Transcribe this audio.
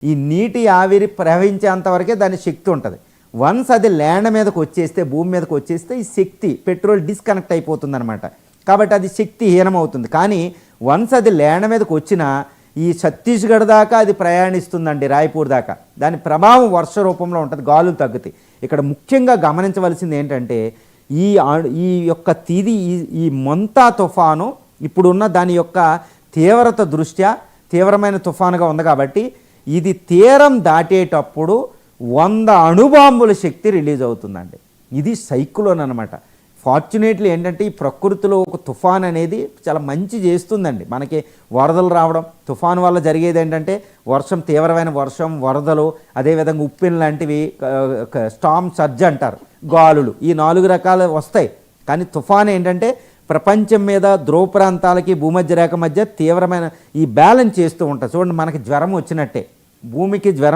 ఈ నీటి ఆవిరి ప్రవహించేంత వరకే దాని శక్తి ఉంటుంది. వన్స్ అది ల్యాండ్ మీదకి వచ్చేస్తే, భూమి మీదకి వచ్చేస్తే ఈ శక్తి పెట్రోల్ డిస్కనెక్ట్ అయిపోతుంది అనమాట. కాబట్టి అది శక్తిహీనం అవుతుంది. కానీ వన్స్ అది ల్యాండ్ మీదకి వచ్చినా ఈ ఛత్తీస్గఢ్ దాకా అది ప్రయాణిస్తుందండి, రాయ్పూర్ దాకా. దాని ప్రభావం వర్ష రూపంలో ఉంటుంది, గాలులు తగ్గుతాయి. ఇక్కడ ముఖ్యంగా గమనించవలసింది ఏంటంటే ఈ యొక్క ఈ మొంతా తుఫాను ఇప్పుడున్న దాని యొక్క తీవ్రత దృష్ట్యా తీవ్రమైన తుఫానుగా ఉంది. కాబట్టి ఇది తీరం దాటేటప్పుడు 100 అణుబాంబుల శక్తి రిలీజ్ అవుతుందండి. ఇది సైక్లోన్ అనమాట. ఫార్చునేట్లీ ఏంటంటే ఈ ప్రకృతిలో ఒక తుఫాన్ అనేది చాలా మంచి చేస్తుందండి. మనకి వరదలు రావడం, తుఫాను వల్ల జరిగేది ఏంటంటే వర్షం, తీవ్రమైన వర్షం, వరదలు, అదేవిధంగా ఉప్పెన్ లాంటివి, స్టామ్ సర్జ్ అంటారు, గాలులు, ఈ 4 రకాలు వస్తాయి. కానీ తుఫాన్ ఏంటంటే ప్రపంచం మీద ధ్రువ ప్రాంతాలకి భూమధ్య రేఖ మధ్య తీవ్రమైన ఈ బ్యాలెన్స్ చేస్తూ ఉంటుంది. చూడండి, మనకి జ్వరం వచ్చినట్టే, భూమికి జ్వరం